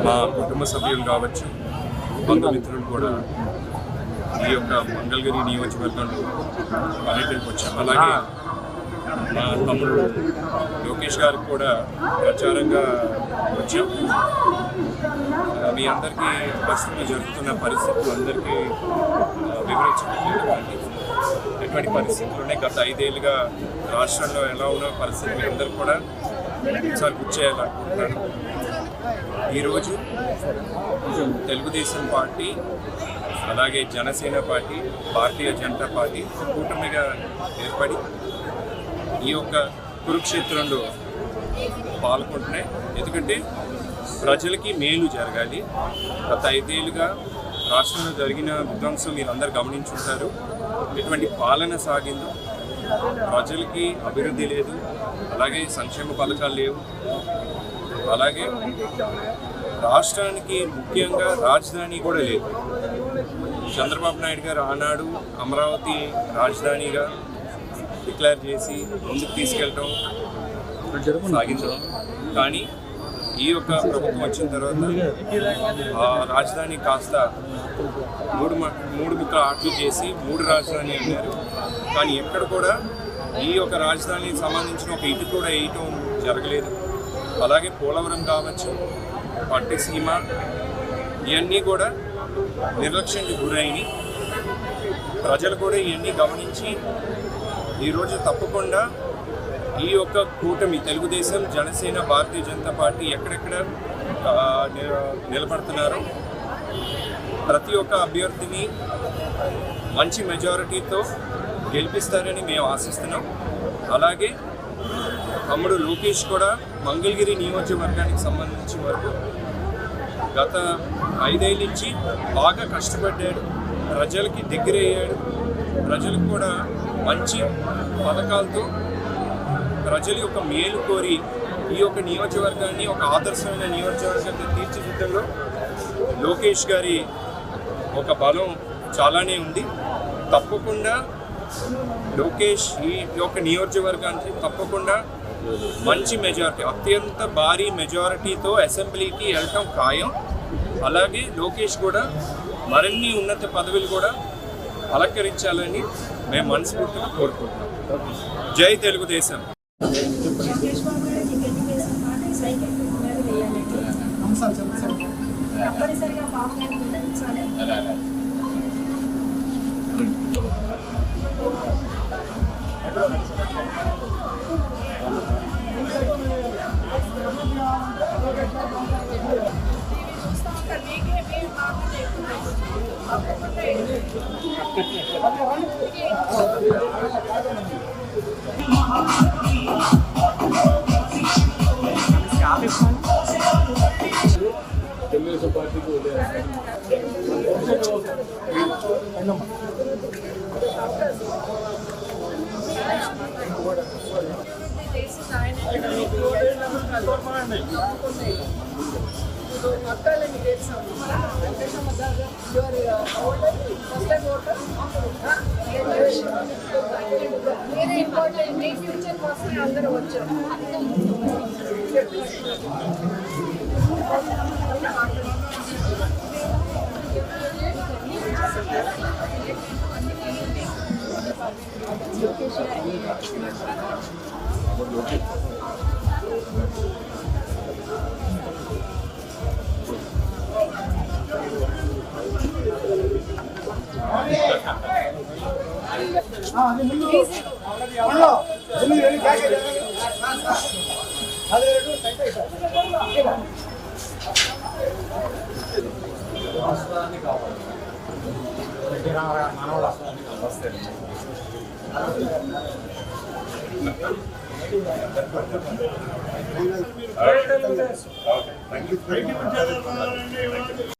మా కుటుంబ సభ్యులు కావచ్చు, బంధుమిత్రులు కూడా ఈ యొక్క మంగళగిరి నియోజకవర్గంలో పర్యటనకు వచ్చాం. అలాగే మా తమ్ముడు లోకేష్ గారికి కూడా ప్రచారంగా వచ్చాం. మీ అందరికీ ప్రస్తుతం జరుగుతున్న పరిస్థితులు అందరికీ వివరించడం ఎటువంటి పరిస్థితులు ఉన్నాయి, గత 5 ఏళ్ళుగా రాష్ట్రంలో ఎలా ఉన్న పరిస్థితులు అందరూ కూడా ఒకసారి గుర్తు చేయాలనుకుంటున్నాను. ఈరోజు తెలుగుదేశం పార్టీ, అలాగే జనసేన పార్టీ, భారతీయ జనతా పార్టీ కూటమిగా ఏర్పడి ఈ యొక్క కురుక్షేత్రంలో పాల్గొంటున్నాయి. ఎందుకంటే ప్రజలకి మేలు జరగాలి. గత 5 ఏళ్ళుగా రాష్ట్రంలో జరిగిన విధ్వంసం మీరు అందరు గమనించుంటారు. ఎటువంటి పాలన సాగిందో, ప్రజలకి అభివృద్ధి లేదు, అలాగే సంక్షేమ పథకాలు లేవు, అలాగే రాష్ట్రానికి ముఖ్యంగా రాజధాని కూడా లేదు. చంద్రబాబు నాయుడు గారు ఆనాడు అమరావతి రాజధానిగా డిక్లేర్ చేసి ముందుకు తీసుకెళ్ళటం సాగించడం, కానీ ఈ యొక్క ప్రభుత్వం వచ్చిన తర్వాత ఆ రాజధాని కాస్త మూడు ముక్కలు ఆటలు చేసి 3 రాజధాని అన్నారు. కానీ ఎక్కడ కూడా ఈ యొక్క రాజధానికి సంబంధించిన ఒక ఇటు కూడా వేయటం జరగలేదు. అలాగే పోలవరం కావచ్చు, పట్టిసీమ, ఇవన్నీ కూడా నిర్లక్ష్యానికి గురైనవి. ప్రజలు కూడా ఇవన్నీ గమనించి ఈరోజు తప్పకుండా ఈ యొక్క కూటమి తెలుగుదేశం, జనసేన, భారతీయ జనతా పార్టీ ఎక్కడెక్కడ నిలబడుతున్నారో ప్రతి ఒక్క అభ్యర్థిని మంచి మెజారిటీతో గెలిపిస్తారని మేము ఆశిస్తున్నాం. అలాగే తమ్ముడు లోకేష్ కూడా మంగళగిరి నియోజకవర్గానికి సంబంధించిన వరకు గత 5 ఏళ్ళ నుంచి బాగా కష్టపడ్డాడు, ప్రజలకి దగ్గరయ్యాడు. ప్రజలకు కూడా మంచి పథకాలతో ప్రజల యొక్క మేలు కోరి ఈ యొక్క నియోజకవర్గాన్ని ఒక ఆదర్శమైన నియోజకవర్గంగా తీర్చిదిద్దడంలో లోకేష్ గారి ఒక బలం చాలానే ఉంది. తప్పకుండా లోకేష్ ఈ యొక్క నియోజకవర్గానికి తప్పకుండా మంచి మెజారిటీ, అత్యంత భారీ మెజారిటీతో అసెంబ్లీకి వెళ్ళటం ఖాయం. అలాగే లోకేష్ కూడా మరిన్ని ఉన్నత పదవులు కూడా అలంకరించాలని మేము మనస్ఫూర్తిగా కోరుకుంటున్నాం. జై తెలుగుదేశం. తెలుగుదేశం పార్టీకి ఫ్యూచర్ కోసం అందరూ వచ్చారు. Thank you.